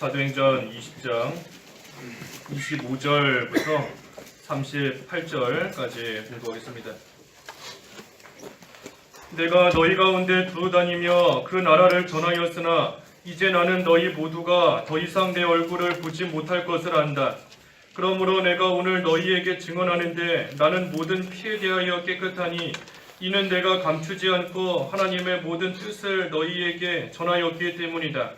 사도행전 20장 25절부터 38절까지 공부하겠습니다. 내가 너희 가운데 두루 다니며 그 나라를 전하였으나 이제 나는 너희 모두가 더 이상 내 얼굴을 보지 못할 것을 안다. 그러므로 내가 오늘 너희에게 증언하는데 나는 모든 피에 대하여 깨끗하니 이는 내가 감추지 않고 하나님의 모든 뜻을 너희에게 전하였기 때문이다.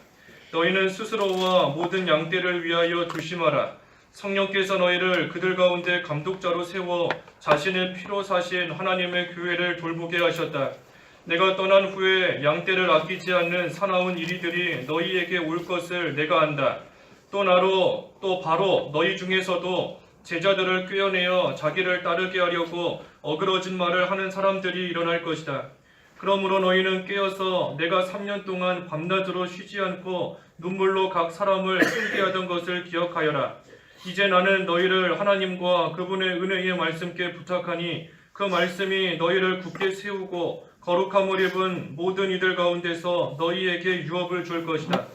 너희는 스스로와 모든 양떼를 위하여 조심하라. 성령께서 너희를 그들 가운데 감독자로 세워 자신의 피로 사신 하나님의 교회를 돌보게 하셨다. 내가 떠난 후에 양떼를 아끼지 않는 사나운 이리들이 너희에게 올 것을 내가 안다. 또 바로 너희 중에서도 제자들을 꿰어내어 자기를 따르게 하려고 어그러진 말을 하는 사람들이 일어날 것이다. 그러므로 너희는 깨어서 내가 3년 동안 밤낮으로 쉬지 않고 눈물로 각 사람을 숭배하던 것을 기억하여라. 이제 나는 너희를 하나님과 그분의 은혜의 말씀께 부탁하니 그 말씀이 너희를 굳게 세우고 거룩함을 입은 모든 이들 가운데서 너희에게 유업을 줄 것이다.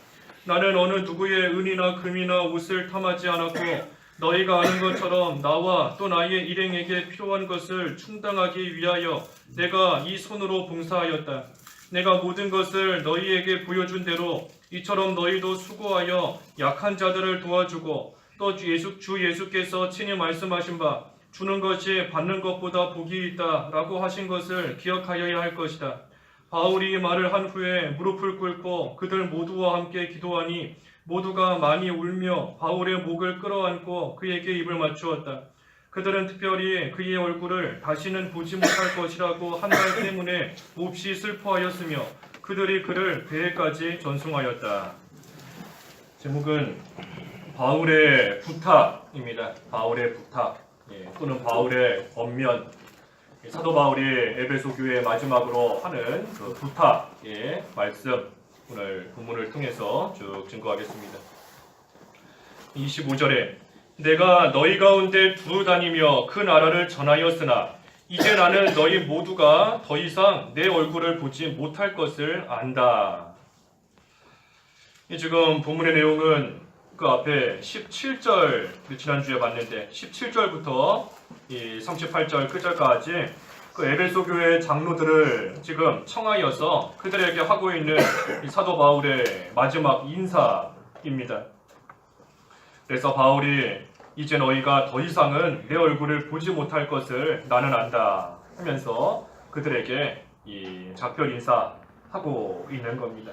나는 어느 누구의 은이나 금이나 옷을 탐하지 않았고 너희가 아는 것처럼 나와 또 나의 일행에게 필요한 것을 충당하기 위하여 내가 이 손으로 봉사하였다. 내가 모든 것을 너희에게 보여준 대로 이처럼 너희도 수고하여 약한 자들을 도와주고 또 주 예수께서 친히 말씀하신 바 주는 것이 받는 것보다 복이 있다 라고 하신 것을 기억하여야 할 것이다. 바울이 말을 한 후에 무릎을 꿇고 그들 모두와 함께 기도하니 모두가 많이 울며 바울의 목을 끌어안고 그에게 입을 맞추었다. 그들은 특별히 그의 얼굴을 다시는 보지 못할 것이라고 한 말 때문에 몹시 슬퍼하였으며 그들이 그를 배에까지 전송하였다. 제목은 바울의 부탁입니다. 바울의 부탁 또는 바울의 권면. 사도 바울이 에베소 교회 마지막으로 하는 그 부탁의 말씀 오늘 본문을 통해서 쭉 증거하겠습니다. 25절에 내가 너희 가운데 두루 다니며 그 나라를 전하였으나 이제 나는 너희 모두가 더 이상 내 얼굴을 보지 못할 것을 안다. 지금 본문의 내용은 그 앞에 17절 지난주에 봤는데 17절부터 38절 끝절까지 그 에베소 교회 장로들을 지금 청하여서 그들에게 하고 있는 사도 바울의 마지막 인사입니다. 그래서 바울이 이제 너희가 더 이상은 내 얼굴을 보지 못할 것을 나는 안다 하면서 그들에게 이 작별 인사하고 있는 겁니다.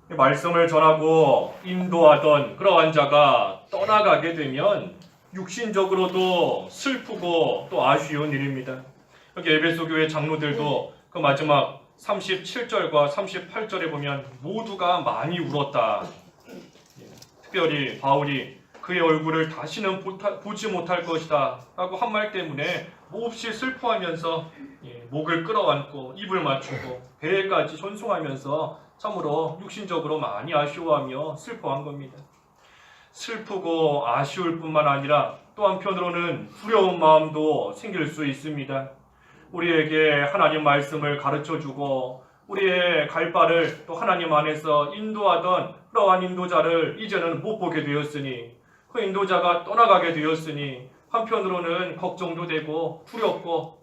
말씀을 전하고 인도하던 그러한 자가 떠나가게 되면 육신적으로도 슬프고 또 아쉬운 일입니다. 여기 에베소 교회 장로들도 그 마지막 37절과 38절에 보면 모두가 많이 울었다. 특별히 바울이 그의 얼굴을 다시는 보지 못할 것이다 라고 한 말 때문에 몹시 슬퍼하면서 목을 끌어안고 입을 맞추고 배에까지 전송하면서 참으로 육신적으로 많이 아쉬워하며 슬퍼한 겁니다. 슬프고 아쉬울 뿐만 아니라 또 한편으로는 두려운 마음도 생길 수 있습니다. 우리에게 하나님 말씀을 가르쳐주고 우리의 갈 바를 또 하나님 안에서 인도하던 그러한 인도자를 이제는 못 보게 되었으니 그 인도자가 떠나가게 되었으니 한편으로는 걱정도 되고 두렵고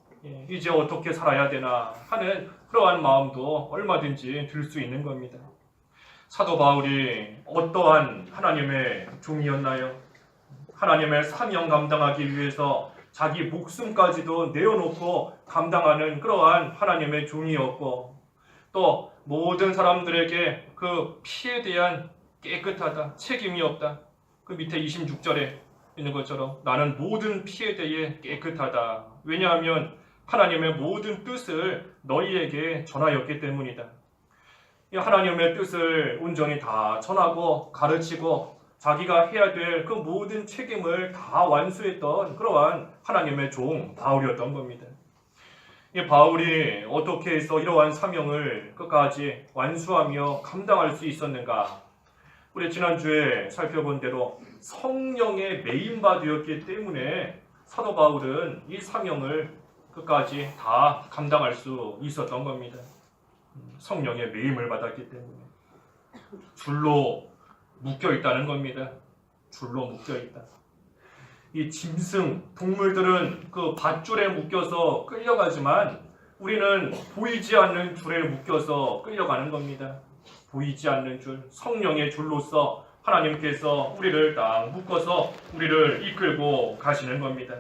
이제 어떻게 살아야 되나 하는 그러한 마음도 얼마든지 들 수 있는 겁니다. 사도 바울이 어떠한 하나님의 종이었나요? 하나님의 사명 감당하기 위해서 자기 목숨까지도 내어놓고 감당하는 그러한 하나님의 종이었고 또 모든 사람들에게 그 피에 대한 깨끗하다, 책임이 없다. 그 밑에 26절에 있는 것처럼 나는 모든 피에 대해 깨끗하다. 왜냐하면 하나님의 모든 뜻을 너희에게 전하였기 때문이다. 이 하나님의 뜻을 온전히 다 전하고 가르치고 자기가 해야 될 그 모든 책임을 다 완수했던 그러한 하나님의 종 바울이었던 겁니다. 이 바울이 어떻게 해서 이러한 사명을 끝까지 완수하며 감당할 수 있었는가? 우리 지난주에 살펴본 대로 성령의 메인바되었기 때문에 사도 바울은 이 사명을 끝까지 다 감당할 수 있었던 겁니다. 성령의 메임을 받았기 때문에 줄로 묶여 있다는 겁니다. 줄로 묶여 있다. 이 짐승, 동물들은 그 밧줄에 묶여서 끌려가지만 우리는 보이지 않는 줄에 묶여서 끌려가는 겁니다. 보이지 않는 줄, 성령의 줄로서 하나님께서 우리를 딱 묶어서 우리를 이끌고 가시는 겁니다.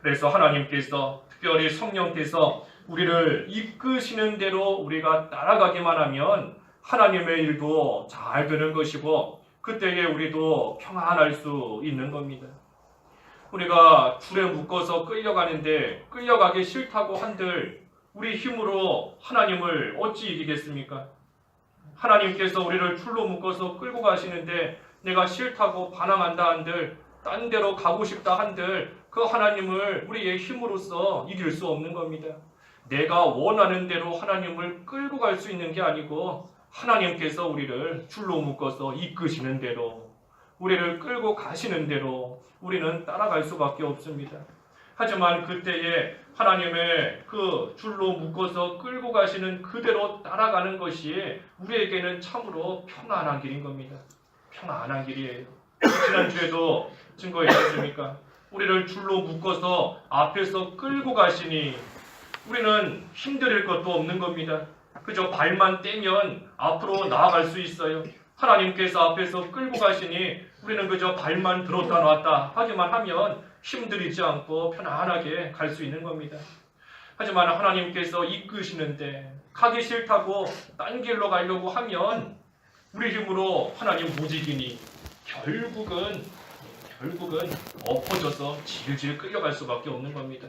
그래서 하나님께서 특별히 성령께서 우리를 이끄시는 대로 우리가 따라가기만 하면 하나님의 일도 잘 되는 것이고 그때에 우리도 평안할 수 있는 겁니다. 우리가 줄에 묶어서 끌려가는데 끌려가기 싫다고 한들 우리 힘으로 하나님을 어찌 이기겠습니까? 하나님께서 우리를 줄로 묶어서 끌고 가시는데 내가 싫다고 반항한다 한들 딴 데로 가고 싶다 한들 그 하나님을 우리의 힘으로써 이길 수 없는 겁니다. 내가 원하는 대로 하나님을 끌고 갈 수 있는 게 아니고 하나님께서 우리를 줄로 묶어서 이끄시는 대로 우리를 끌고 가시는 대로 우리는 따라갈 수밖에 없습니다. 하지만 그때에 하나님의 그 줄로 묶어서 끌고 가시는 그대로 따라가는 것이 우리에게는 참으로 평안한 길인 겁니다. 평안한 길이에요. 지난주에도 증거했지 않습니까? 우리를 줄로 묶어서 앞에서 끌고 가시니 우리는 힘들일 것도 없는 겁니다. 그저 발만 떼면 앞으로 나아갈 수 있어요. 하나님께서 앞에서 끌고 가시니 우리는 그저 발만 들었다 놨다 하기만 하면 힘들이지 않고 편안하게 갈 수 있는 겁니다. 하지만 하나님께서 이끄시는데 가기 싫다고 딴 길로 가려고 하면 우리 힘으로 하나님 못 이기니 결국은 엎어져서 질질 끌려갈 수밖에 없는 겁니다.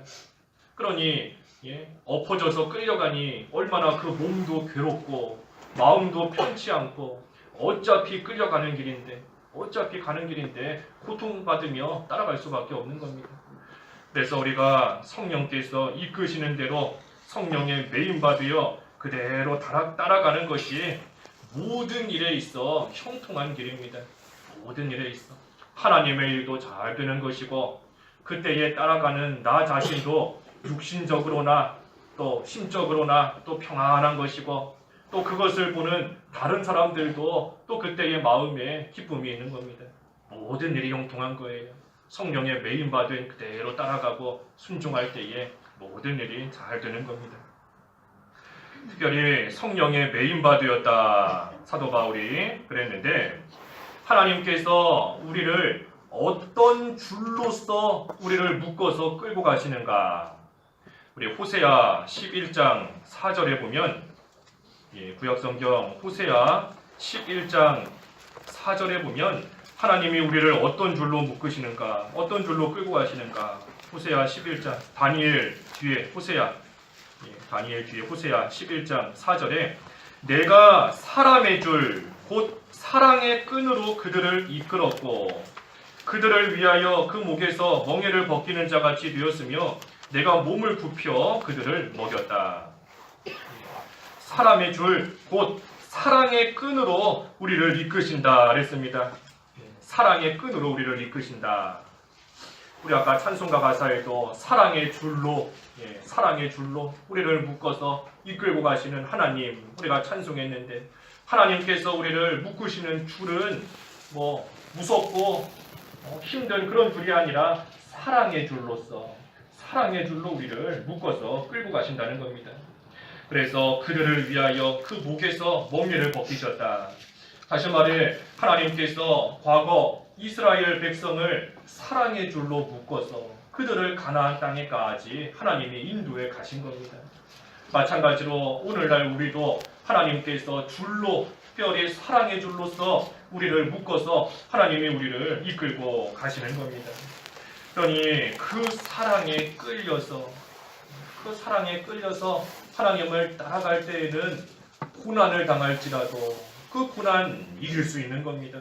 그러니 엎어져서 끌려가니 얼마나 그 몸도 괴롭고 마음도 편치 않고 어차피 끌려가는 길인데 어차피 가는 길인데 고통받으며 따라갈 수밖에 없는 겁니다. 그래서 우리가 성령께서 이끄시는 대로 성령의 매임받으여 그대로 따라가는 것이 모든 일에 있어 형통한 길입니다. 모든 일에 있어 하나님의 일도 잘 되는 것이고 그때에 따라가는 나 자신도 육신적으로나 또 심적으로나 또 평안한 것이고 또 그것을 보는 다른 사람들도 또 그때의 마음에 기쁨이 있는 겁니다. 모든 일이 형통한 거예요. 성령의 매임받은 그대로 따라가고 순종할 때에 모든 일이 잘 되는 겁니다. 특별히 성령의 매임받으였다 사도 바울이 그랬는데 하나님께서 우리를 어떤 줄로서 우리를 묶어서 끌고 가시는가? 우리 호세아 11장 4절에 보면 구약성경 호세아 11장 4절에 보면 하나님이 우리를 어떤 줄로 묶으시는가, 어떤 줄로 끌고 가시는가. 호세아 11장 다니엘 뒤에 호세아 11장 4절에 내가 사람의 줄 곧 사랑의 끈으로 그들을 이끌었고 그들을 위하여 그 목에서 멍에를 벗기는 자같이 되었으며 내가 몸을 굽혀 그들을 먹였다. 사람의 줄 곧 사랑의 끈으로 우리를 이끄신다 그랬습니다. 사랑의 끈으로 우리를 이끄신다. 우리 아까 찬송가 가사에도 사랑의 줄로 우리를 묶어서 이끌고 가시는 하나님 우리가 찬송했는데 하나님께서 우리를 묶으시는 줄은 무섭고 힘든 그런 줄이 아니라 사랑의 줄로 우리를 묶어서 끌고 가신다는 겁니다. 그래서 그들을 위하여 그 목에서 멍에를 벗기셨다. 다시 말해 하나님께서 과거 이스라엘 백성을 사랑의 줄로 묶어서 그들을 가나안 땅에까지 하나님이 인도해 가신 겁니다. 마찬가지로 오늘날 우리도 하나님께서 줄로 특별히 사랑의 줄로서 우리를 묶어서 하나님이 우리를 이끌고 가시는 겁니다. 그러니 그 사랑에 끌려서 하나님을 따라갈 때에는 고난을 당할지라도 그 고난 이길 수 있는 겁니다.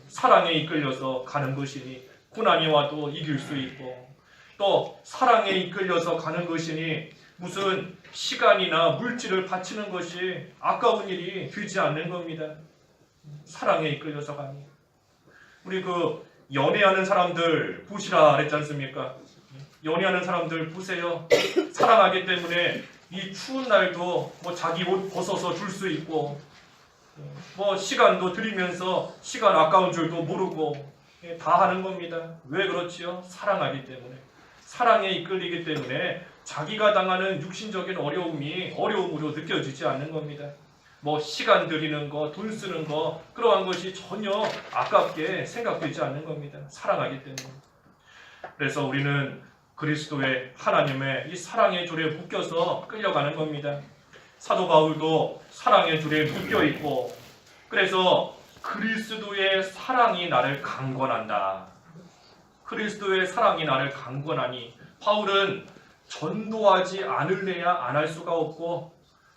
사랑에 이끌려서 가는 것이니 고난이 와도 이길 수 있고 또 사랑에 이끌려서 가는 것이니 무슨 시간이나 물질을 바치는 것이 아까운 일이 되지 않는 겁니다. 사랑에 이끌려서 가니 우리 연애하는 사람들 보시라 그랬지 않습니까? 연애하는 사람들 보세요. 사랑하기 때문에 이 추운 날도 자기 옷 벗어서 줄 수 있고 뭐 시간도 들이면서 시간 아까운 줄도 모르고 다 하는 겁니다. 왜 그렇지요? 사랑하기 때문에. 사랑에 이끌리기 때문에 자기가 당하는 육신적인 어려움이 어려움으로 느껴지지 않는 겁니다. 뭐 시간 들이는 거, 돈 쓰는 거 그러한 것이 전혀 아깝게 생각되지 않는 겁니다. 사랑하기 때문에. 그래서 우리는 그리스도의 하나님의 이 사랑의 줄에 묶여서 끌려가는 겁니다. 사도 바울도 사랑의 줄에 묶여 있고 그래서 그리스도의 사랑이 나를 강권한다. 그리스도의 사랑이 나를 강권하니 바울은 전도하지 않을래야 안 할 수가 없고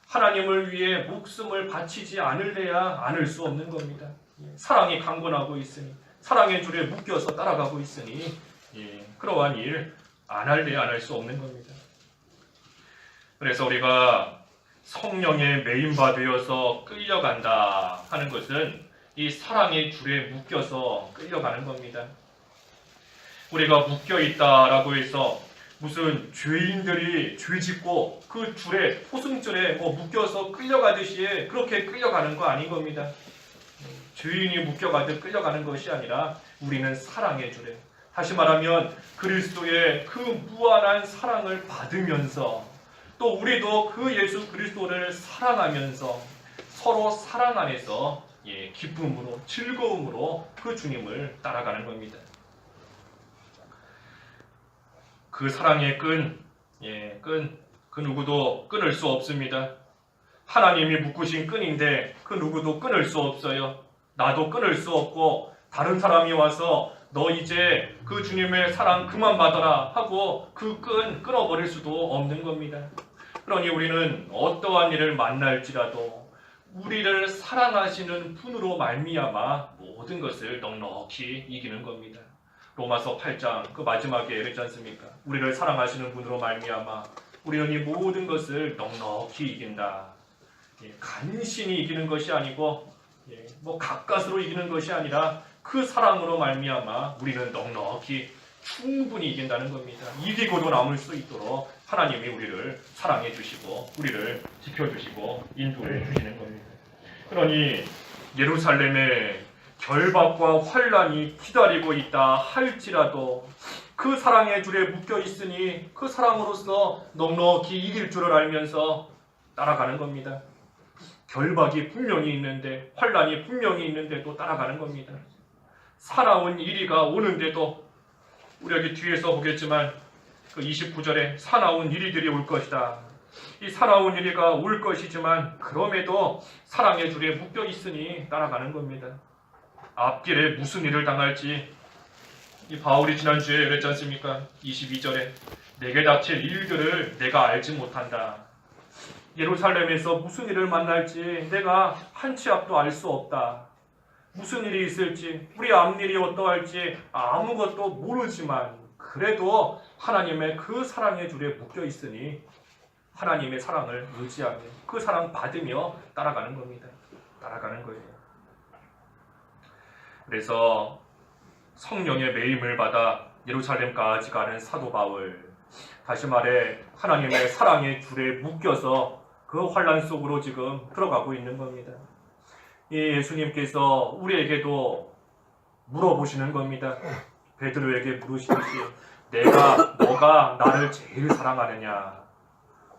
하나님을 위해 목숨을 바치지 않을래야 않을 수 없는 겁니다. 사랑이 강권하고 있으니 사랑의 줄에 묶여서 따라가고 있으니 그러한 일 안 할래야 안 할 수 없는 겁니다. 그래서 우리가 성령의 메인바 되어서 끌려간다 하는 것은 이 사랑의 줄에 묶여서 끌려가는 겁니다. 우리가 묶여있다라고 해서 무슨 죄인들이 죄짓고 그 줄에 포승줄에 묶여서 끌려가듯이 그렇게 끌려가는 거 아닌 겁니다. 죄인이 묶여가듯 끌려가는 것이 아니라 우리는 사랑의 줄에, 다시 말하면 그리스도의 그 무한한 사랑을 받으면서 또 우리도 그 예수 그리스도를 사랑하면서 서로 사랑 안에서 기쁨으로 즐거움으로 그 주님을 따라가는 겁니다. 그 사랑의 그 누구도 끊을 수 없습니다. 하나님이 묶으신 끈인데 그 누구도 끊을 수 없어요. 나도 끊을 수 없고 다른 사람이 와서 너 이제 그 주님의 사랑 그만 받아라 하고 그 끈 끊어버릴 수도 없는 겁니다. 그러니 우리는 어떠한 일을 만날지라도 우리를 사랑하시는 분으로 말미암아 모든 것을 넉넉히 이기는 겁니다. 로마서 8장 그 마지막에 그랬지 않습니까? 우리를 사랑하시는 분으로 말미암아 우리는 이 모든 것을 넉넉히 이긴다. 간신히 이기는 것이 아니고 뭐 가까스로 이기는 것이 아니라 그 사랑으로 말미암아 우리는 넉넉히 충분히 이긴다는 겁니다. 이기고도 남을 수 있도록 하나님이 우리를 사랑해 주시고 우리를 지켜주시고 인도해 주시는 겁니다. 그러니 예루살렘에 결박과 환란이 기다리고 있다 할지라도 그 사랑의 줄에 묶여 있으니 그 사랑으로서 넉넉히 이길 줄을 알면서 따라가는 겁니다. 결박이 분명히 있는데 환란이 분명히 있는데도 따라가는 겁니다. 사나운 이리가 오는데도 우리 여기 뒤에서 보겠지만 그 29절에 사나운 이리들이 올 것이다. 이 사나운 이리가 올 것이지만 그럼에도 사랑의 줄에 묶여 있으니 따라가는 겁니다. 앞길에 무슨 일을 당할지 이 바울이 지난주에 그랬지 않습니까? 22절에 내게 닥칠 일들을 내가 알지 못한다. 예루살렘에서 무슨 일을 만날지 내가 한 치 앞도 알 수 없다. 무슨 일이 있을지 우리 앞일이 어떠할지 아무것도 모르지만 그래도 하나님의 그 사랑의 줄에 묶여 있으니 하나님의 사랑을 의지하며 그 사랑 받으며 따라가는 겁니다. 따라가는 거예요. 그래서 성령의 매임을 받아 예루살렘까지 가는 사도 바울, 다시 말해 하나님의 사랑의 줄에 묶여서 그 환란 속으로 지금 들어가고 있는 겁니다. 이 예수님께서 우리에게도 물어보시는 겁니다. 베드로에게 물으시듯이 너가 나를 제일 사랑하느냐.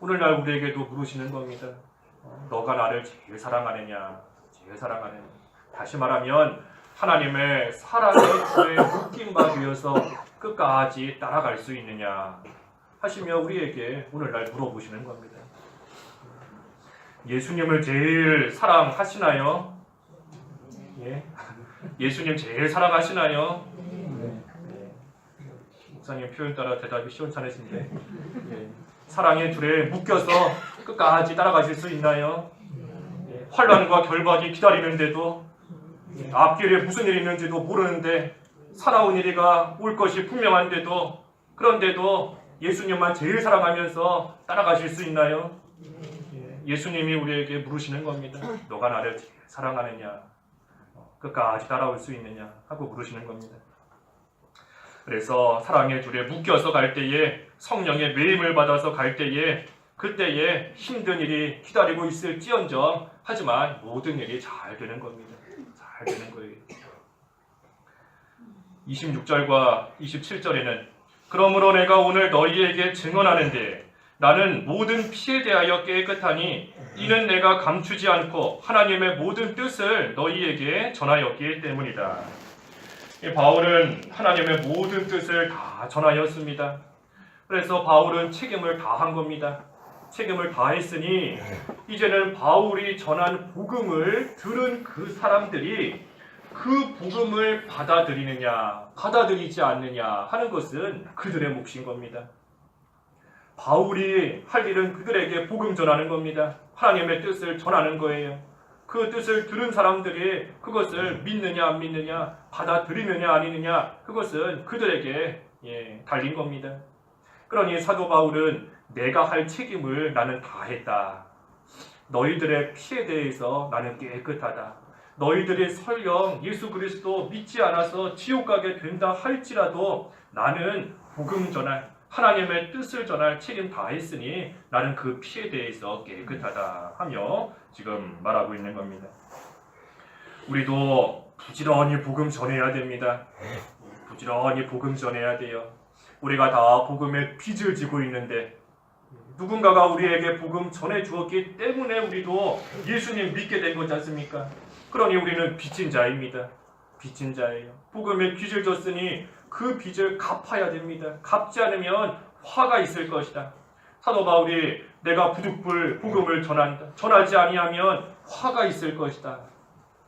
오늘날 우리에게도 물으시는 겁니다. 너가 나를 제일 사랑하느냐. 제일 사랑하느냐. 다시 말하면 하나님의 사랑의 줄에 묶인 바 되어서 끝까지 따라갈 수 있느냐 하시며 우리에게 오늘날 물어보시는 겁니다. 예수님을 제일 사랑하시나요? 예? 예수님 제일 사랑하시나요? 목사님 표현 따라 대답이 시원찮으신데 사랑의 줄에 묶여서 끝까지 따라가실 수 있나요? 환란과 결박이 기다리는데도 앞길에 무슨 일이 있는지도 모르는데 사나운 일이가 올 것이 분명한데도 그런데도 예수님만 제일 사랑하면서 따라가실 수 있나요? 예수님이 우리에게 물으시는 겁니다. 너가 나를 제일 사랑하느냐? 끝까지 따라올 수 있느냐? 하고 물으시는 겁니다. 그래서 사랑의 줄에 묶여서 갈 때에 성령의 매임을 받아서 갈 때에 그때에 힘든 일이 기다리고 있을지언정 하지만 모든 일이 잘 되는 겁니다. 잘 되는 거예요. 26절과 27절에는 그러므로 내가 오늘 너희에게 증언하는데 나는 모든 피에 대하여 깨끗하니 이는 내가 감추지 않고 하나님의 모든 뜻을 너희에게 전하였기 때문이다. 바울은 하나님의 모든 뜻을 다 전하였습니다. 그래서 바울은 책임을 다한 겁니다. 책임을 다했으니 이제는 바울이 전한 복음을 들은 그 사람들이 그 복음을 받아들이느냐 받아들이지 않느냐 하는 것은 그들의 몫인 겁니다. 바울이 할 일은 그들에게 복음 전하는 겁니다. 하나님의 뜻을 전하는 거예요. 그 뜻을 들은 사람들이 그것을 믿느냐 안 믿느냐 받아들이느냐 아니느냐 그것은 그들에게 달린 겁니다. 그러니 사도 바울은 내가 할 책임을 나는 다했다. 너희들의 피에 대해서 나는 깨끗하다. 너희들이 설령 예수 그리스도 믿지 않아서 지옥 가게 된다 할지라도 나는 복음 전할 하나님의 뜻을 전할 책임 다했으니 나는 그 피에 대해서 깨끗하다 하며 지금 말하고 있는 겁니다. 우리도 부지런히 복음 전해야 됩니다. 부지런히 복음 전해야 돼요. 우리가 다 복음의 빚을 지고 있는데 누군가가 우리에게 복음 전해 주었기 때문에 우리도 예수님 믿게 된 거지 않습니까? 그러니 우리는 빚진 자입니다. 빚진 자예요. 복음의 빚을 졌으니 그 빚을 갚아야 됩니다. 갚지 않으면 화가 있을 것이다. 사도 바울이 내가 부득불 복음을 전한다. 전하지 아니하면 화가 있을 것이다.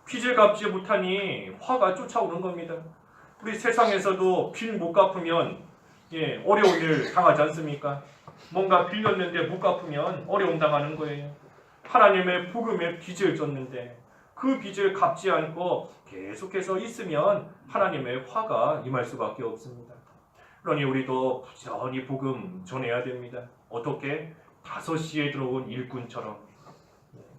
빚을 갚지 못하니 화가 쫓아오는 겁니다. 우리 세상에서도 빚 못 갚으면 어려운 일 당하지 않습니까? 뭔가 빌렸는데 못 갚으면 어려움 당하는 거예요. 하나님의 복음에 빚을 졌는데 그 빚을 갚지 않고 계속해서 있으면 하나님의 화가 임할 수밖에 없습니다. 그러니 우리도 부지런히 복음 전해야 됩니다. 어떻게? 5시에 들어온 일꾼처럼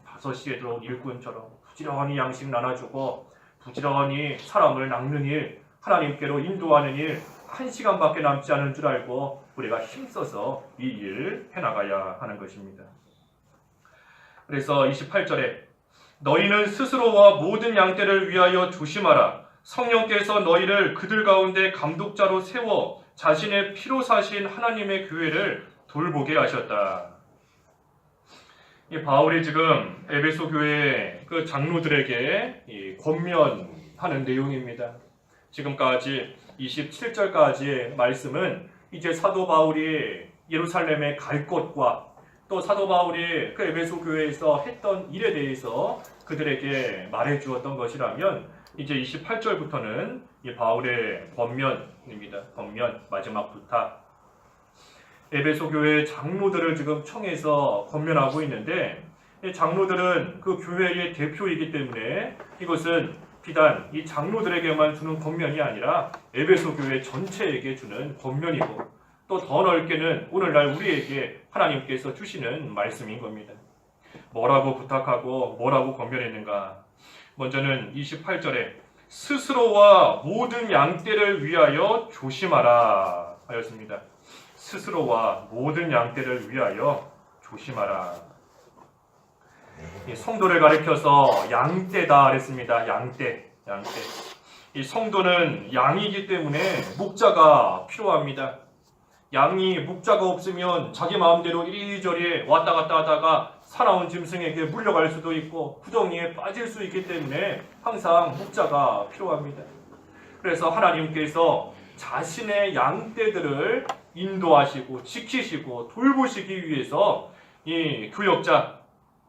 5시에 들어온 일꾼처럼 부지런히 양식 나눠주고 부지런히 사람을 낚는 일, 하나님께로 인도하는 일 1시간밖에 남지 않은 줄 알고 우리가 힘써서 이 일 해나가야 하는 것입니다. 그래서 28절에 너희는 스스로와 모든 양떼를 위하여 조심하라. 성령께서 너희를 그들 가운데 감독자로 세워 자신의 피로 사신 하나님의 교회를 돌보게 하셨다. 이 바울이 지금 에베소 교회 그 장로들에게 권면하는 내용입니다. 지금까지 27절까지의 말씀은 이제 사도 바울이 예루살렘에 갈 것과 또 사도 바울이 그 에베소 교회에서 했던 일에 대해서 그들에게 말해 주었던 것이라면 이제 28절부터는 이 바울의 권면입니다. 권면, 마지막 부탁. 에베소 교회 장로들을 지금 청해서 권면하고 있는데 이 장로들은 그 교회의 대표이기 때문에 이것은 비단 이 장로들에게만 주는 권면이 아니라 에베소 교회 전체에게 주는 권면이고 또 더 넓게는 오늘날 우리에게 하나님께서 주시는 말씀인 겁니다. 뭐라고 부탁하고 뭐라고 권면했는가? 먼저는 28절에 스스로와 모든 양떼를 위하여 조심하라 하였습니다. 스스로와 모든 양떼를 위하여 조심하라. 성도를 가리켜서 양떼다 그랬습니다. 양떼. 이 성도는 양이기 때문에 목자가 필요합니다. 양이 목자가 없으면 자기 마음대로 이리저리 왔다 갔다 하다가 사나운 짐승에게 물려갈 수도 있고 구덩이에 빠질 수 있기 때문에 항상 목자가 필요합니다. 그래서 하나님께서 자신의 양떼들을 인도하시고 지키시고 돌보시기 위해서 이 교역자,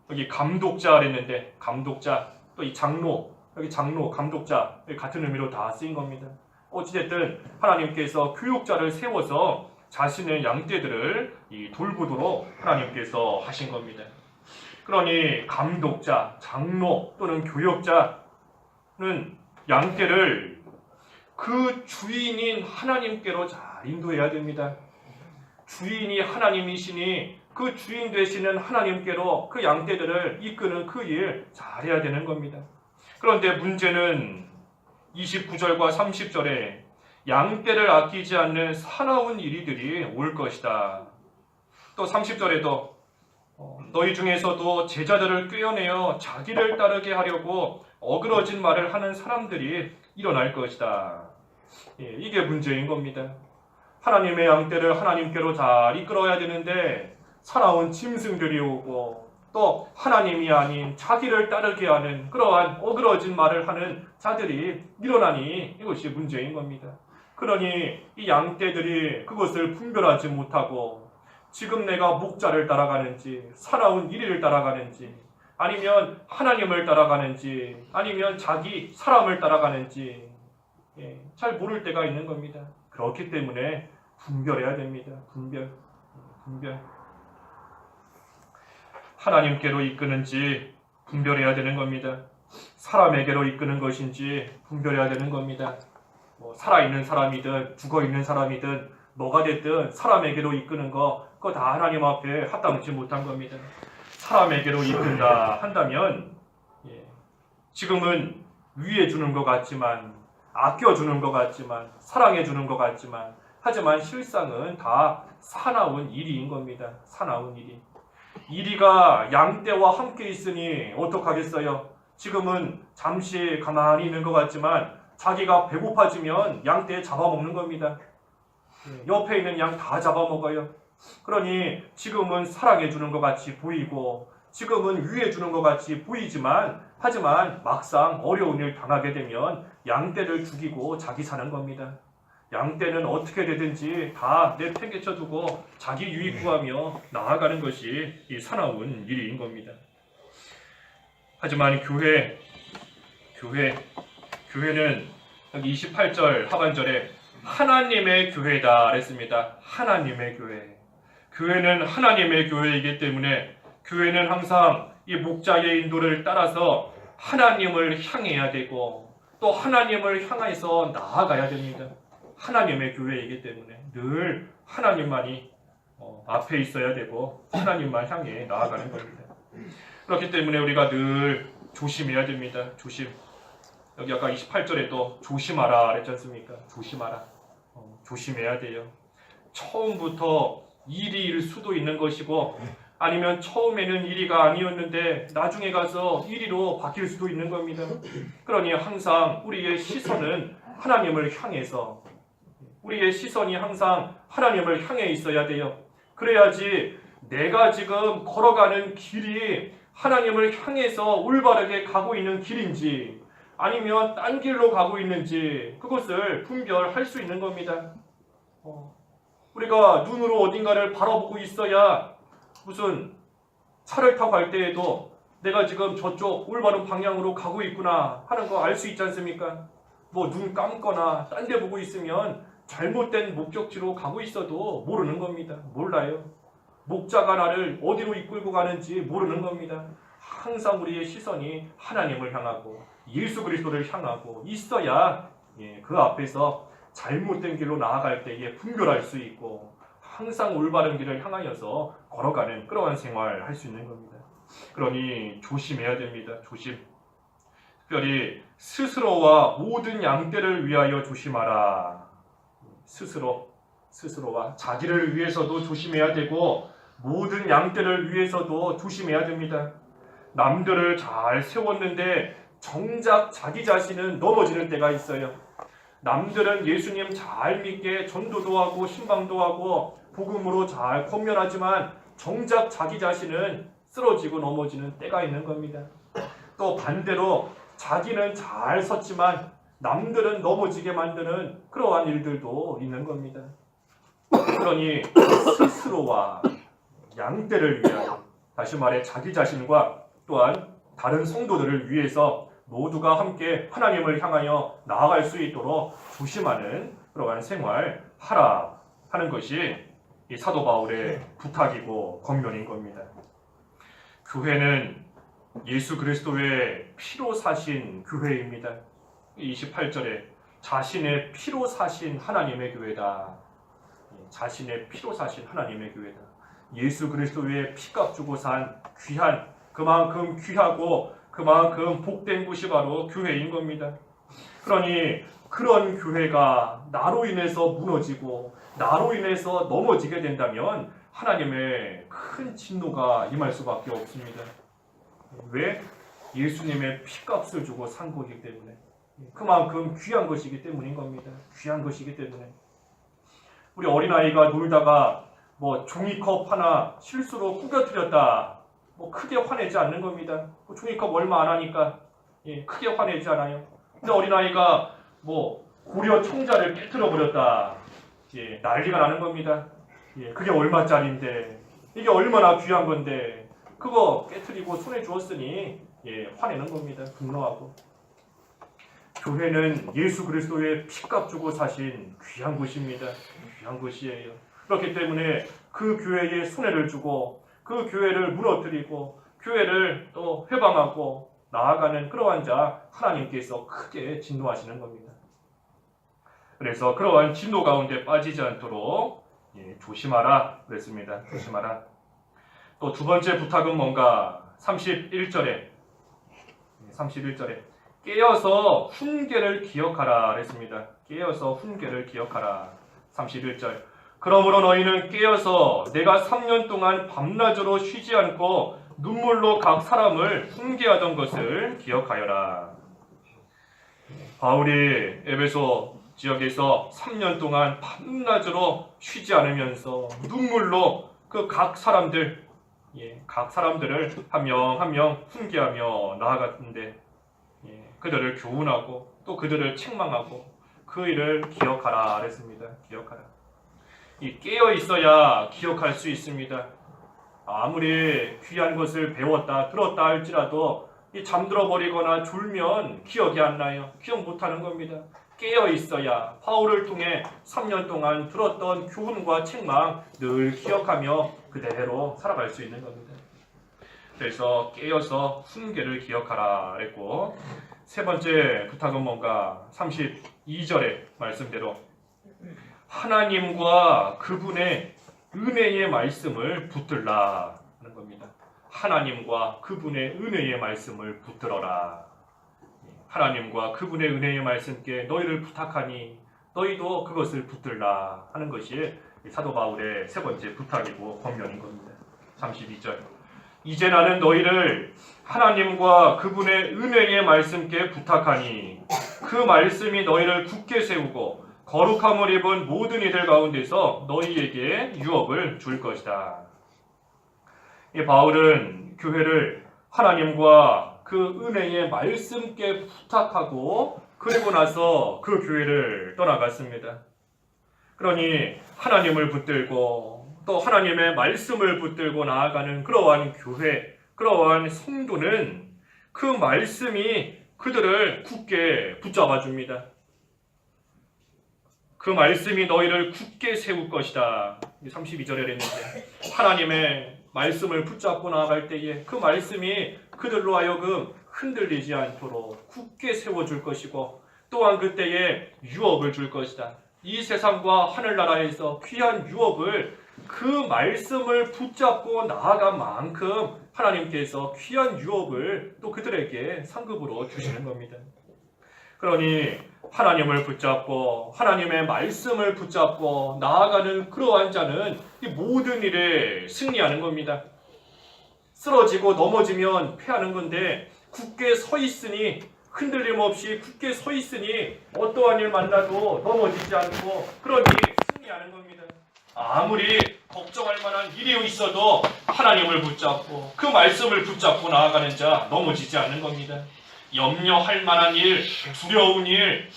여기 감독자 그랬는데 감독자, 또 이 장로, 여기 장로, 감독자 같은 의미로 다 쓰인 겁니다. 어찌됐든 하나님께서 교육자를 세워서 자신의 양떼들을 돌보도록 하나님께서 하신 겁니다. 그러니 감독자, 장로 또는 교역자는 양떼를 그 주인인 하나님께로 잘 인도해야 됩니다. 주인이 하나님이시니 그 주인 되시는 하나님께로 그 양떼들을 이끄는 그 일 잘해야 되는 겁니다. 그런데 문제는 29절과 30절에 양떼를 아끼지 않는 사나운 이리들이 올 것이다. 또 30절에도 너희 중에서도 제자들을 꿰어내어 자기를 따르게 하려고 어그러진 말을 하는 사람들이 일어날 것이다. 이게 문제인 겁니다. 하나님의 양떼를 하나님께로 잘 이끌어야 되는데 살아온 짐승들이 오고 또 하나님이 아닌 자기를 따르게 하는 그러한 어그러진 말을 하는 자들이 일어나니 이것이 문제인 겁니다. 그러니 이 양떼들이 그것을 분별하지 못하고 지금 내가 목자를 따라가는지 살아온 이리를 따라가는지 아니면 하나님을 따라가는지 아니면 자기 사람을 따라가는지 잘 모를 때가 있는 겁니다. 그렇기 때문에 분별해야 됩니다. 분별. 하나님께로 이끄는지 분별해야 되는 겁니다. 사람에게로 이끄는 것인지 분별해야 되는 겁니다. 살아있는 사람이든 죽어있는 사람이든 뭐가 됐든 사람에게로 이끄는 거 그거 다 하나님 앞에 합당치 못한 겁니다. 사람에게로 이끈다 한다면 지금은 위해 주는 것 같지만 아껴주는 것 같지만 사랑해 주는 것 같지만 하지만 실상은 다 사나운 일이인 겁니다. 사나운 일이. 이리가 양떼와 함께 있으니 어떡하겠어요? 지금은 잠시 가만히 있는 것 같지만 자기가 배고파지면 양떼 잡아먹는 겁니다. 옆에 있는 양 다 잡아먹어요. 그러니 지금은 사랑해주는 것 같이 보이고 지금은 위해주는 것 같이 보이지만 하지만 막상 어려운 일 당하게 되면 양떼를 죽이고 자기 사는 겁니다. 양떼는 어떻게 되든지 다 내팽개쳐 두고 자기 유익 구하며 나아가는 것이 이 사나운 일인 겁니다. 하지만 교회는 여기 28절 하반절에 하나님의 교회다 그랬습니다. 하나님의 교회. 교회는 하나님의 교회이기 때문에 교회는 항상 이 목자의 인도를 따라서 하나님을 향해야 되고 또 하나님을 향해서 나아가야 됩니다. 하나님의 교회이기 때문에 늘 하나님만이 앞에 있어야 되고 하나님만 향해 나아가는 겁니다. 그렇기 때문에 우리가 늘 조심해야 됩니다. 여기 아까 28절에도 조심하라 그랬지 않습니까? 조심해야 돼요. 처음부터 일일 수도 있는 것이고 아니면 처음에는 1위가 아니었는데 나중에 가서 1위로 바뀔 수도 있는 겁니다. 그러니 항상 우리의 시선은 하나님을 향해서 우리의 시선이 항상 하나님을 향해 있어야 돼요. 그래야지 내가 지금 걸어가는 길이 하나님을 향해서 올바르게 가고 있는 길인지 아니면 딴 길로 가고 있는지 그것을 분별할 수 있는 겁니다. 우리가 눈으로 어딘가를 바라보고 있어야 무슨 차를 타고 갈 때에도 내가 지금 저쪽 올바른 방향으로 가고 있구나 하는 거 알 수 있지 않습니까? 눈 감거나 딴 데 보고 있으면 잘못된 목적지로 가고 있어도 모르는 겁니다. 몰라요. 목자가 나를 어디로 이끌고 가는지 모르는 겁니다. 항상 우리의 시선이 하나님을 향하고 예수 그리스도를 향하고 있어야 그 앞에서 잘못된 길로 나아갈 때에 분별할 수 있고 항상 올바른 길을 향하여서 걸어가는 그러한 생활을 할 수 있는 겁니다. 그러니 조심해야 됩니다. 특별히 스스로와 모든 양떼를 위하여 조심하라. 스스로와 자기를 위해서도 조심해야 되고 모든 양떼를 위해서도 조심해야 됩니다. 남들을 잘 세웠는데 정작 자기 자신은 넘어지는 때가 있어요. 남들은 예수님 잘 믿게 전도도 하고 신방도 하고 복음으로 잘 권면하지만 정작 자기 자신은 쓰러지고 넘어지는 때가 있는 겁니다. 또 반대로 자기는 잘 섰지만 남들은 넘어지게 만드는 그러한 일들도 있는 겁니다. 그러니 스스로와 양떼를 위하여 다시 말해 자기 자신과 또한 다른 성도들을 위해서 모두가 함께 하나님을 향하여 나아갈 수 있도록 조심하는 그러한 생활 하라 하는 것이 이 사도 바울의 부탁이고 권면인 겁니다. 교회는 예수 그리스도의 피로 사신 교회입니다. 28절에 자신의 피로 사신 하나님의 교회다. 자신의 피로 사신 하나님의 교회다. 예수 그리스도의 피값 주고 산 귀한 그만큼 귀하고 그만큼 복된 곳이 바로 교회인 겁니다. 그러니 그런 교회가 나로 인해서 무너지고 나로 인해서 넘어지게 된다면 하나님의 큰 진노가 임할 수밖에 없습니다. 왜? 예수님의 피값을 주고 산 거기 때문에. 그만큼 귀한 것이기 때문인 겁니다. 귀한 것이기 때문에. 우리 어린아이가 놀다가 뭐 종이컵 하나 실수로 구겨뜨렸다. 뭐 크게 화내지 않는 겁니다. 종이컵 얼마 안 하니까 크게 화내지 않아요. 근데 어린아이가 뭐 고려 청자를 깨트려 버렸다. 난리가 나는 겁니다. 그게 얼마짜린데, 이게 얼마나 귀한 건데, 그거 깨트리고 손에 주었으니 화내는 겁니다. 분노하고. 교회는 예수 그리스도의 피값 주고 사신 귀한 곳입니다. 귀한 곳이에요. 그렇기 때문에 그 교회에 손해를 주고 그 교회를 무너뜨리고 교회를 또 회방하고 나아가는 그러한 자 하나님께서 크게 진노하시는 겁니다. 그래서 그러한 진노 가운데 빠지지 않도록 조심하라 그랬습니다. 조심하라. 또 두 번째 부탁은 뭔가 31절에 깨어서 훈계를 기억하라 그랬습니다. 깨어서 훈계를 기억하라. 31절. 그러므로 너희는 깨어서 내가 3년 동안 밤낮으로 쉬지 않고 눈물로 각 사람을 훈계하던 것을 기억하여라. 바울이 에베소 지역에서 3년 동안 밤낮으로 쉬지 않으면서 눈물로 그 각 사람들을 한 명 한 명 훈계하며 나아갔는데 그들을 교훈하고 또 그들을 책망하고 그 일을 기억하라 그랬습니다. 기억하라. 깨어 있어야 기억할 수 있습니다. 아무리 귀한 것을 배웠다 들었다 할지라도 잠들어 버리거나 졸면 기억이 안 나요. 기억 못하는 겁니다. 깨어 있어야 바울을 통해 3년 동안 들었던 교훈과 책망 늘 기억하며 그대로 살아갈 수 있는 겁니다. 그래서 깨어서 훈계를 기억하라 했고, 세 번째 부탁은 뭔가 32절의 말씀대로 하나님과 그분의 은혜의 말씀을 붙들라 하는 겁니다. 하나님과 그분의 은혜의 말씀을 붙들어라. 하나님과 그분의 은혜의 말씀께 너희를 부탁하니 너희도 그것을 붙들라 하는 것이 사도 바울의 세 번째 부탁이고 권면인 겁니다. 32절. 이제 나는 너희를 하나님과 그분의 은혜의 말씀께 부탁하니 그 말씀이 너희를 굳게 세우고 거룩함을 입은 모든 이들 가운데서 너희에게 유업을 줄 것이다. 이 바울은 교회를 하나님과 그 은혜의 말씀께 부탁하고 그리고 나서 그 교회를 떠나갔습니다. 그러니 하나님을 붙들고 또 하나님의 말씀을 붙들고 나아가는 그러한 교회, 그러한 성도는 그 말씀이 그들을 굳게 붙잡아 줍니다. 그 말씀이 너희를 굳게 세울 것이다. 32절에 했는데 하나님의 말씀을 붙잡고 나아갈 때에 그 말씀이 그들로 하여금 흔들리지 않도록 굳게 세워줄 것이고 또한 그때에 유업을 줄 것이다. 이 세상과 하늘나라에서 귀한 유업을 그 말씀을 붙잡고 나아간 만큼 하나님께서 귀한 유업을 또 그들에게 상급으로 주시는 겁니다. 그러니 하나님을 붙잡고 하나님의 말씀을 붙잡고 나아가는 그러한 자는 이 모든 일에 승리하는 겁니다. 쓰러지고 넘어지면 패하는 건데 굳게 서 있으니 흔들림 없이 굳게 서 있으니 어떠한 일 만나도 넘어지지 않고 그러니 승리하는 겁니다. 아무리 걱정할 만한 일이 있어도 하나님을 붙잡고 그 말씀을 붙잡고 나아가는 자 넘어지지 않는 겁니다. 염려할 만한 일, 두려운 일,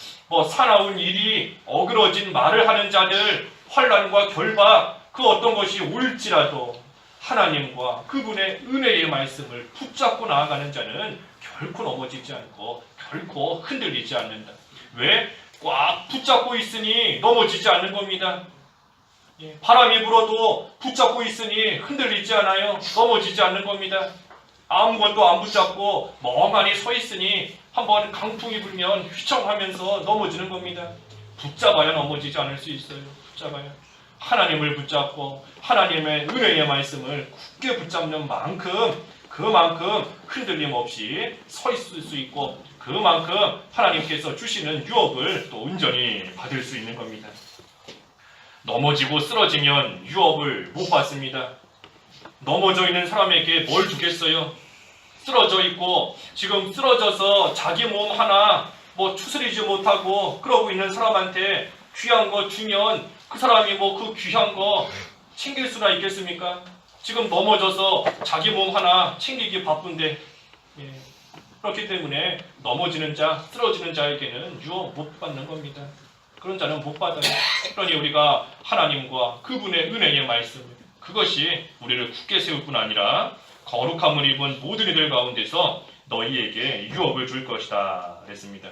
사나운 일이 어그러진 말을 하는 자들, 환난과 결박, 그 어떤 것이 올지라도 하나님과 그분의 은혜의 말씀을 붙잡고 나아가는 자는 결코 넘어지지 않고 결코 흔들리지 않는다. 왜? 꽉 붙잡고 있으니 넘어지지 않는 겁니다. 바람이 불어도 붙잡고 있으니 흔들리지 않아요. 넘어지지 않는 겁니다. 아무것도 안 붙잡고 멍하니 서 있으니 한번 강풍이 불면 휘청하면서 넘어지는 겁니다. 붙잡아야 넘어지지 않을 수 있어요. 붙잡아야. 하나님을 붙잡고 하나님의 은혜의 말씀을 굳게 붙잡는 만큼 그만큼 흔들림 없이 서 있을 수 있고 그만큼 하나님께서 주시는 유업을 또 온전히 받을 수 있는 겁니다. 넘어지고 쓰러지면 유업을 못 받습니다. 넘어져 있는 사람에게 뭘 주겠어요? 쓰러져 있고 지금 쓰러져서 자기 몸 하나 추스리지 못하고 그러고 있는 사람한테 귀한 거 주면 그 사람이 그 귀한 거 챙길 수나 있겠습니까? 지금 넘어져서 자기 몸 하나 챙기기 바쁜데 그렇기 때문에 넘어지는 자, 쓰러지는 자에게는 유업 못 받는 겁니다. 그런 자는 못 받아요. 그러니 우리가 하나님과 그분의 은혜의 말씀, 그것이 우리를 굳게 세울 뿐 아니라 거룩함을 입은 모든 이들 가운데서 너희에게 유업을 줄 것이다 그랬습니다.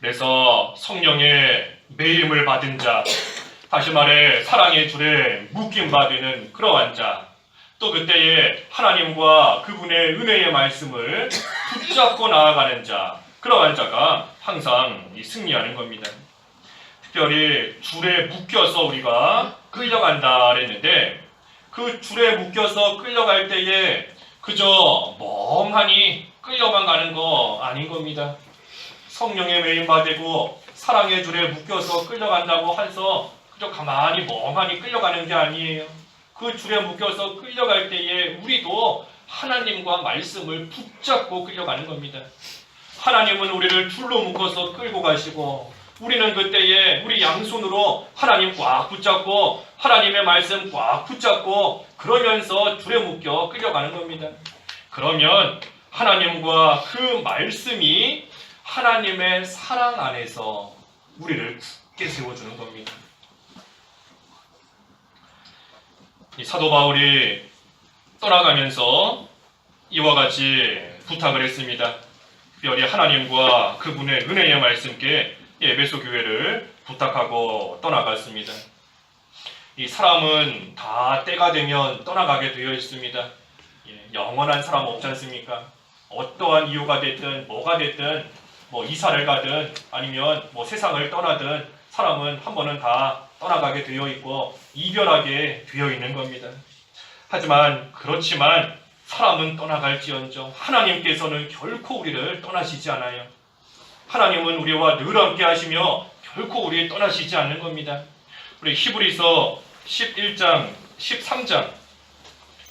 그래서 성령의 매임을 받은 자, 다시 말해 사랑의 줄에 묶임받는 그러한 자, 또 그때에 하나님과 그분의 은혜의 말씀을 붙잡고 나아가는 자, 그러한 자가 항상 승리하는 겁니다. 특별히 줄에 묶여서 우리가 끌려간다 그랬는데 그 줄에 묶여서 끌려갈 때에 그저 멍하니 끌려만 가는 거 아닌 겁니다. 성령의 매임 받고 사랑의 줄에 묶여서 끌려간다고 해서 그저 가만히 멍하니 끌려가는 게 아니에요. 그 줄에 묶여서 끌려갈 때에 우리도 하나님과 말씀을 붙잡고 끌려가는 겁니다. 하나님은 우리를 줄로 묶어서 끌고 가시고 우리는 그때에 우리 양손으로 하나님 꽉 붙잡고 하나님의 말씀 꽉 붙잡고 그러면서 줄에 묶여 끌려가는 겁니다. 그러면 하나님과 그 말씀이 하나님의 사랑 안에서 우리를 굳게 세워주는 겁니다. 이 사도 바울이 떠나가면서 이와 같이 부탁을 했습니다. 특별히 하나님과 그분의 은혜의 말씀께 에베소 교회를 부탁하고 떠나갔습니다. 이 사람은 다 때가 되면 떠나가게 되어 있습니다. 영원한 사람 없지 않습니까? 어떠한 이유가 됐든 뭐가 됐든 이사를 가든 아니면 세상을 떠나든 사람은 한 번은 다 떠나가게 되어 있고 이별하게 되어 있는 겁니다. 그렇지만 사람은 떠나갈지언정 하나님께서는 결코 우리를 떠나시지 않아요. 하나님은 우리와 늘 함께 하시며 결코 우리 떠나시지 않는 겁니다. 우리 히브리서 11장 13장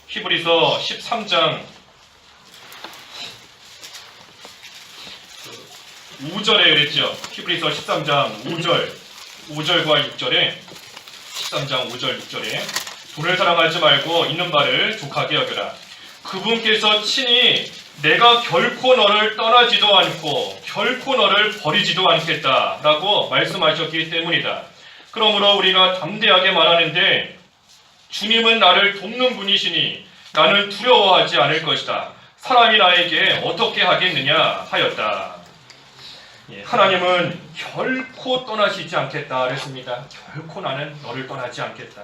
히브리서 13장 5절에 그랬죠. 히브리서 13장 5절과 6절에 13장 5절 6절에 돈을 사랑하지 말고 있는 바를 족하게 여겨라. 그분께서 친히 내가 결코 너를 떠나지도 않고 결코 너를 버리지도 않겠다라고 말씀하셨기 때문이다. 그러므로 우리가 담대하게 말하는데 주님은 나를 돕는 분이시니 나는 두려워하지 않을 것이다. 사람이 나에게 어떻게 하겠느냐 하였다. 하나님은 결코 떠나시지 않겠다 그랬습니다. 결코 나는 너를 떠나지 않겠다.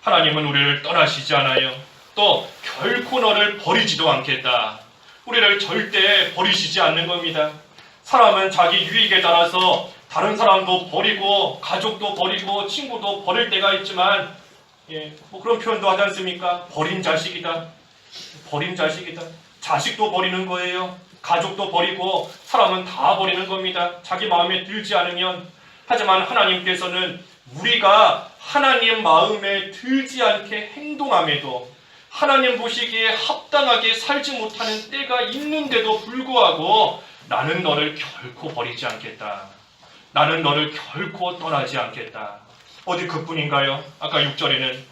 하나님은 우리를 떠나시지 않아요. 또 결코 너를 버리지도 않겠다. 우리를 절대 버리시지 않는 겁니다. 사람은 자기 유익에 따라서 다른 사람도 버리고 가족도 버리고 친구도 버릴 때가 있지만 그런 표현도 하지 않습니까? 버린 자식이다. 버린 자식이다. 자식도 버리는 거예요. 가족도 버리고 사람은 다 버리는 겁니다. 자기 마음에 들지 않으면. 하지만 하나님께서는 우리가 하나님 마음에 들지 않게 행동함에도 하나님 보시기에 합당하게 살지 못하는 때가 있는데도 불구하고 나는 너를 결코 버리지 않겠다. 나는 너를 결코 떠나지 않겠다. 어디 그뿐인가요? 아까 6절에는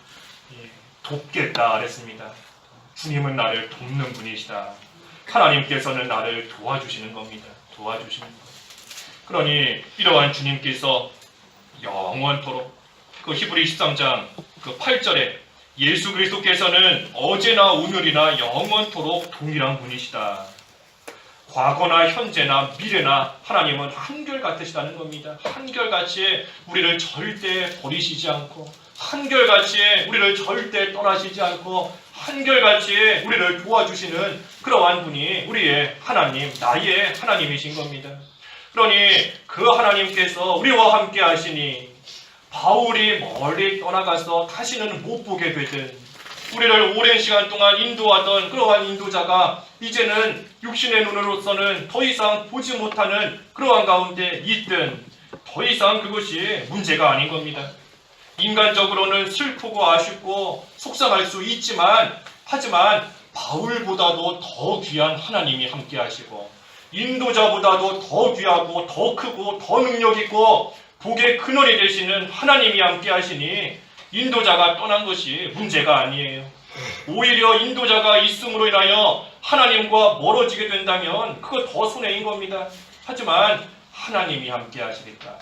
돕겠다 그랬습니다. 주님은 나를 돕는 분이시다. 하나님께서는 나를 도와주시는 겁니다. 도와주시는 것. 그러니 이러한 주님께서 영원토록 그 히브리 13장 그 8절에 예수 그리스도께서는 어제나 오늘이나 영원토록 동일한 분이시다. 과거나 현재나 미래나 하나님은 한결같으시다는 겁니다. 한결같이 우리를 절대 버리시지 않고 한결같이 우리를 절대 떠나시지 않고 한결같이 우리를 도와주시는 그러한 분이 우리의 하나님, 나의 하나님이신 겁니다. 그러니 그 하나님께서 우리와 함께 하시니 바울이 멀리 떠나가서 다시는 못 보게 되든 우리를 오랜 시간 동안 인도하던 그러한 인도자가 이제는 육신의 눈으로서는 더 이상 보지 못하는 그러한 가운데 있든 더 이상 그것이 문제가 아닌 겁니다. 인간적으로는 슬프고 아쉽고 속상할 수 있지만 하지만 바울보다도 더 귀한 하나님이 함께 하시고 인도자보다도 더 귀하고 더 크고 더 능력 있고 복의 근원이 되시는 하나님이 함께 하시니 인도자가 떠난 것이 문제가 아니에요. 오히려 인도자가 있음으로 인하여 하나님과 멀어지게 된다면 그거 더 손해인 겁니다. 하지만 하나님이 함께 하시겠다.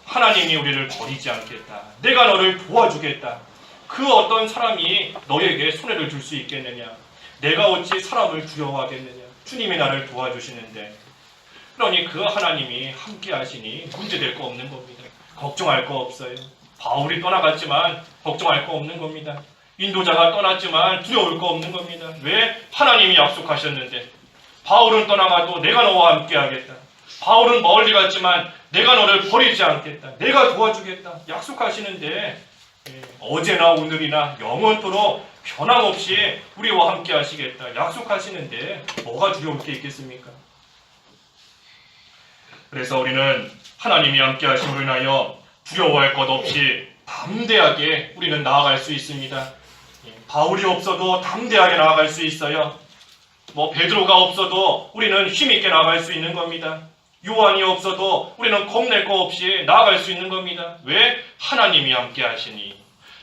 하나님이 우리를 버리지 않겠다. 내가 너를 도와주겠다. 그 어떤 사람이 너에게 손해를 줄 수 있겠느냐. 내가 어찌 사람을 두려워하겠느냐. 주님이 나를 도와주시는데. 그러니 그 하나님이 함께 하시니 문제될 거 없는 겁니다. 걱정할 거 없어요. 바울이 떠나갔지만 걱정할 거 없는 겁니다. 인도자가 떠났지만 두려울 거 없는 겁니다. 왜? 하나님이 약속하셨는데. 바울은 떠나가도 내가 너와 함께 하겠다. 바울은 멀리 갔지만 내가 너를 버리지 않겠다. 내가 도와주겠다. 약속하시는데 어제나 오늘이나 영원토록 변함없이 우리와 함께 하시겠다. 약속하시는데 뭐가 두려울 게 있겠습니까? 그래서 우리는 하나님이 함께 하심으로 인하여 두려워할 것 없이 담대하게 우리는 나아갈 수 있습니다. 바울이 없어도 담대하게 나아갈 수 있어요. 베드로가 없어도 우리는 힘있게 나아갈 수 있는 겁니다. 요한이 없어도 우리는 겁낼 거 없이 나아갈 수 있는 겁니다. 왜? 하나님이 함께 하시니.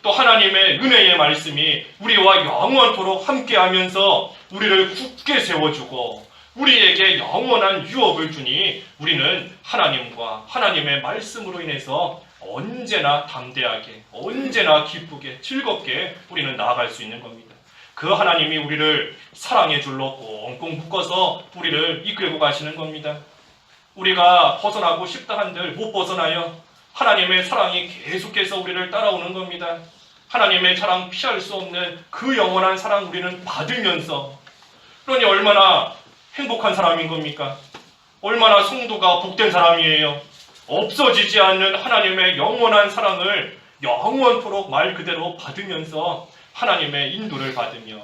또 하나님의 은혜의 말씀이 우리와 영원토록 함께 하면서 우리를 굳게 세워주고 우리에게 영원한 유업을 주니 우리는 하나님과 하나님의 말씀으로 인해서 언제나 담대하게, 언제나 기쁘게, 즐겁게 우리는 나아갈 수 있는 겁니다. 그 하나님이 우리를 사랑의 줄로 꽁꽁 묶어서 우리를 이끌고 가시는 겁니다. 우리가 벗어나고 싶다 한들 못 벗어나요. 하나님의 사랑이 계속해서 우리를 따라오는 겁니다. 하나님의 사랑 피할 수 없는 그 영원한 사랑 우리는 받으면서 그러니 얼마나 행복한 사람인 겁니까? 얼마나 성도가 복된 사람이에요. 없어지지 않는 하나님의 영원한 사랑을 영원토록 말 그대로 받으면서 하나님의 인도를 받으며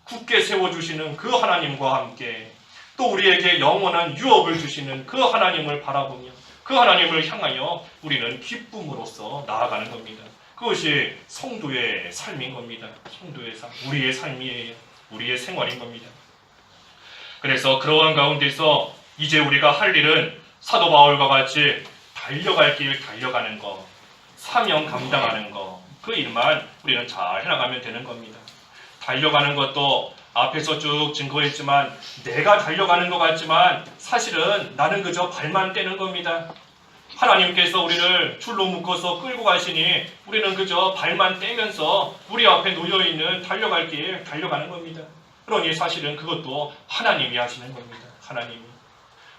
굳게 세워주시는 그 하나님과 함께 또 우리에게 영원한 유업을 주시는 그 하나님을 바라보며 그 하나님을 향하여 우리는 기쁨으로써 나아가는 겁니다. 그것이 성도의 삶인 겁니다. 성도의 삶, 우리의 삶이에요. 우리의 생활인 겁니다. 그래서 그러한 가운데서 이제 우리가 할 일은 사도 바울과 같이 달려갈 길 달려가는 것, 사명 감당하는 것, 그 일만 우리는 잘 해나가면 되는 겁니다. 달려가는 것도 앞에서 쭉 증거했지만 내가 달려가는 것 같지만 사실은 나는 그저 발만 떼는 겁니다. 하나님께서 우리를 줄로 묶어서 끌고 가시니 우리는 그저 발만 떼면서 우리 앞에 놓여있는 달려갈 길 달려가는 겁니다. 그러니 사실은 그것도 하나님이 하시는 겁니다. 하나님이.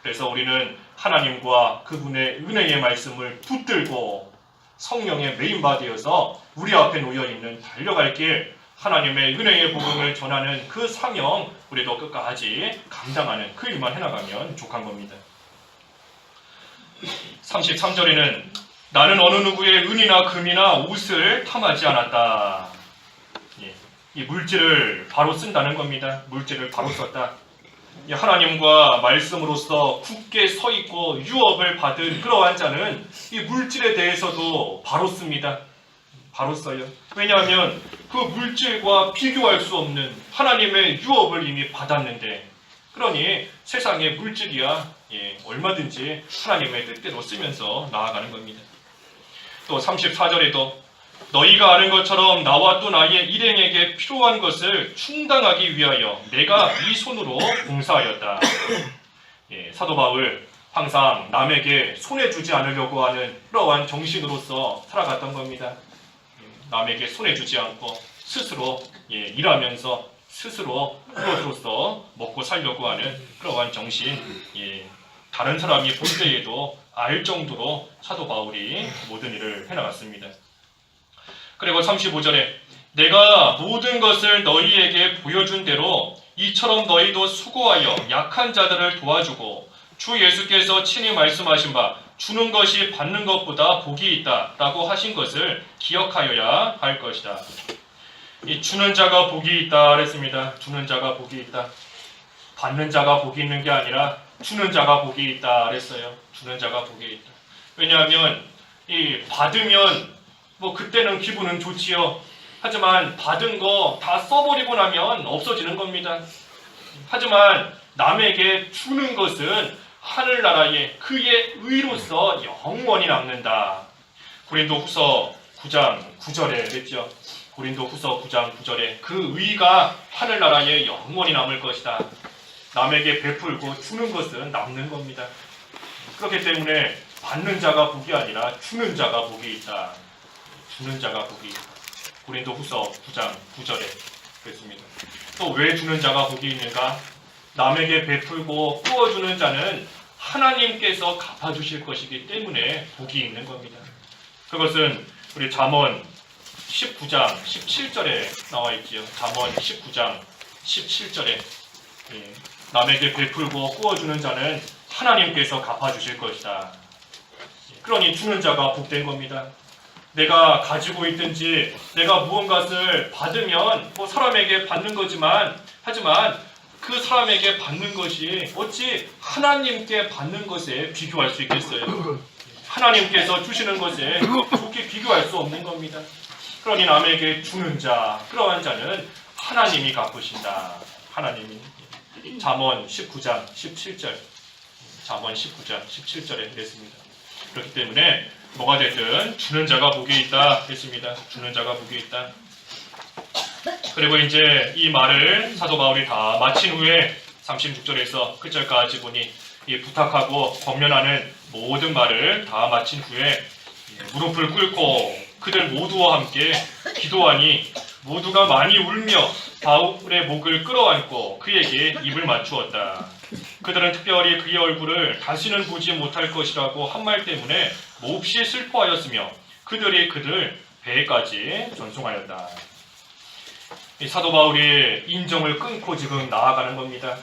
그래서 우리는 하나님과 그분의 은혜의 말씀을 붙들고 성령의 메인바 되어서 우리 앞에 놓여있는 달려갈 길 하나님의 은혜의 복음을 전하는 그 사명 우리도 끝까지 감당하는 그 일만 해나가면 족한 겁니다. 33절에는 나는 어느 누구의 은이나 금이나 옷을 탐하지 않았다. 이 물질을 바로 쓴다는 겁니다. 물질을 바로 썼다. 하나님과 말씀으로서 굳게 서 있고 유업을 받은 그러한 자는 이 물질에 대해서도 바로 씁니다. 바로 써요. 왜냐하면 그 물질과 비교할 수 없는 하나님의 유업을 이미 받았는데 그러니 세상의 물질이야 얼마든지 하나님의 뜻대로 쓰면서 나아가는 겁니다. 또 34절에도 너희가 아는 것처럼 나와 또 나의 일행에게 필요한 것을 충당하기 위하여 내가 이 손으로 봉사하였다. 사도 바울 항상 남에게 손해주지 않으려고 하는 그러한 정신으로서 살아갔던 겁니다. 남에게 손해주지 않고 스스로 일하면서 스스로 그것으로서 먹고 살려고 하는 그러한 정신 다른 사람이 볼 때에도 알 정도로 사도 바울이 모든 일을 해나갔습니다. 그리고 35절에 내가 모든 것을 너희에게 보여준 대로 이처럼 너희도 수고하여 약한 자들을 도와주고 주 예수께서 친히 말씀하신 바 주는 것이 받는 것보다 복이 있다 라고 하신 것을 기억하여야 할 것이다. 이 주는 자가 복이 있다 그랬습니다. 주는 자가 복이 있다. 받는 자가 복이 있는 게 아니라 주는 자가 복이 있다 그랬어요. 주는 자가 복이 있다. 왜냐하면 이 받으면 뭐 그때는 기분은 좋지요. 하지만 받은 거 다 써버리고 나면 없어지는 겁니다. 하지만 남에게 주는 것은 하늘나라에 그의 의로서 영원히 남는다. 고린도후서 9장 9절에 그랬죠. 고린도후서 9장 9절에 그 의가 하늘나라에 영원히 남을 것이다. 남에게 베풀고 주는 것은 남는 겁니다. 그렇기 때문에 받는 자가 복이 아니라 주는 자가 복이 있다. 주는 자가 복이 있다. 고린도후서 9장 9절에 그랬습니다. 또 왜 주는 자가 복이 있는가? 남에게 베풀고 꾸어주는 자는 하나님께서 갚아주실 것이기 때문에 복이 있는 겁니다. 그것은 우리 잠언 19장 17절에 나와 있지요. 잠언 19장 17절에 남에게 베풀고 꾸어주는 자는 하나님께서 갚아주실 것이다. 그러니 주는 자가 복된 겁니다. 내가 가지고 있든지 내가 무언가를 받으면 뭐 사람에게 받는 거지만 하지만 그 사람에게 받는 것이 어찌 하나님께 받는 것에 비교할 수 있겠어요? 하나님께서 주시는 것에 좋게 비교할 수 없는 겁니다. 그러니 남에게 주는 자, 그러한 자는 하나님이 갚으신다. 하나님이. 잠언 19장 17절. 잠언 19장 17절에 그랬습니다. 그렇기 때문에 뭐가 되든 주는 자가 복이 있다 했습니다. 주는 자가 복이 있다. 그리고 이제 이 말을 사도 바울이 다 마친 후에 36절에서 끝절까지 보니 이 부탁하고 권면하는 모든 말을 다 마친 후에 무릎을 꿇고 그들 모두와 함께 기도하니 모두가 많이 울며 바울의 목을 끌어안고 그에게 입을 맞추었다. 그들은 특별히 그의 얼굴을 다시는 보지 못할 것이라고 한 말 때문에 몹시 슬퍼하였으며 그들이 그들 배까지 전송하였다. 이 사도 바울이 인정을 끊고 지금 나아가는 겁니다.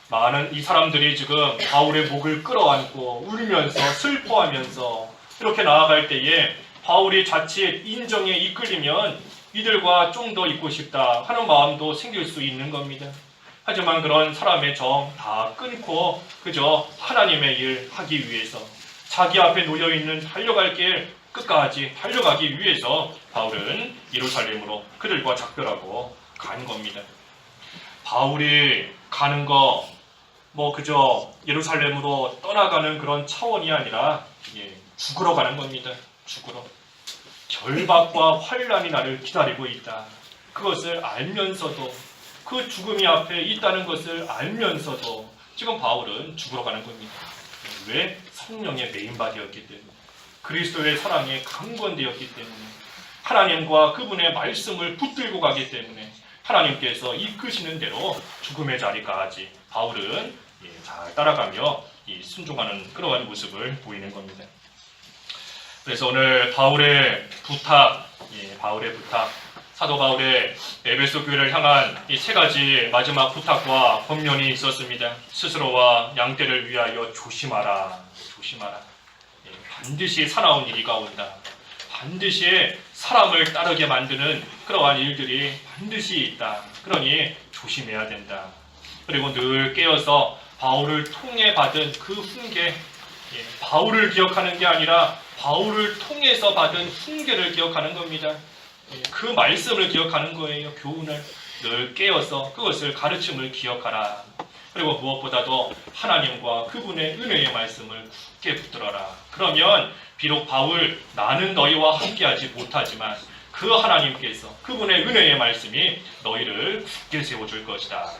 많은 이 사람들이 지금 바울의 목을 끌어안고 울면서 슬퍼하면서 이렇게 나아갈 때에 바울이 자칫 인정에 이끌리면 이들과 좀 더 있고 싶다 하는 마음도 생길 수 있는 겁니다. 하지만 그런 사람의 정 다 끊고 그저 하나님의 일 하기 위해서 자기 앞에 놓여있는 달려갈 길 끝까지 달려가기 위해서 바울은 예루살렘으로 그들과 작별하고 간 겁니다. 바울이 가는 거 뭐 그저 예루살렘으로 떠나가는 그런 차원이 아니라 죽으러 가는 겁니다. 죽으러. 결박과 환란이 나를 기다리고 있다. 그것을 알면서도 그 죽음이 앞에 있다는 것을 알면서도 지금 바울은 죽으러 가는 겁니다. 왜? 성령의 메인바디였기 때문에 그리스도의 사랑에 강권되었기 때문에 하나님과 그분의 말씀을 붙들고 가기 때문에 하나님께서 이끄시는 대로 죽음의 자리까지 바울은 잘 따라가며 순종하는 그러한 모습을 보이는 겁니다. 그래서 오늘 바울의 부탁, 사도 바울의 에베소 교회를 향한 이 세 가지 마지막 부탁과 권면이 있었습니다. 스스로와 양떼를 위하여 조심하라. 반드시 사나운 일이 온다. 반드시 사람을 따르게 만드는 그러한 일들이 반드시 있다. 그러니 조심해야 된다. 그리고 늘 깨어서 바울을 통해 받은 그 훈계, 바울을 기억하는 게 아니라 바울을 통해서 받은 훈계를 기억하는 겁니다. 그 말씀을 기억하는 거예요. 교훈을 늘 깨어서 그것을 가르침을 기억하라. 그리고 무엇보다도 하나님과 그분의 은혜의 말씀을 굳게 붙들어라. 그러면 비록 바울 나는 너희와 함께하지 못하지만 그 하나님께서 그분의 은혜의 말씀이 너희를 굳게 세워줄 것이다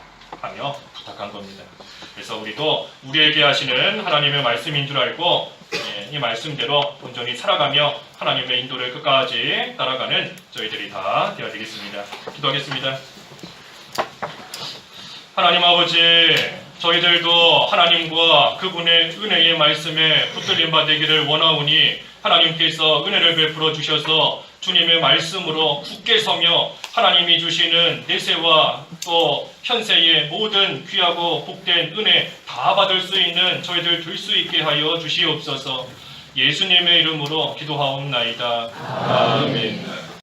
하며 부탁한 겁니다. 그래서 우리도 우리에게 하시는 하나님의 말씀인 줄 알고 이 말씀대로 온전히 살아가며 하나님의 인도를 끝까지 따라가는 저희들이 다 되어야 되겠습니다. 기도하겠습니다. 하나님 아버지, 저희들도 하나님과 그분의 은혜의 말씀에 붙들림 바 되기를 원하오니 하나님께서 은혜를 베풀어 주셔서 주님의 말씀으로 굳게 서며 하나님이 주시는 내세와 또 현세의 모든 귀하고 복된 은혜 다 받을 수 있는 저희들 될 수 있게 하여 주시옵소서. 예수님의 이름으로 기도하옵나이다. 아멘.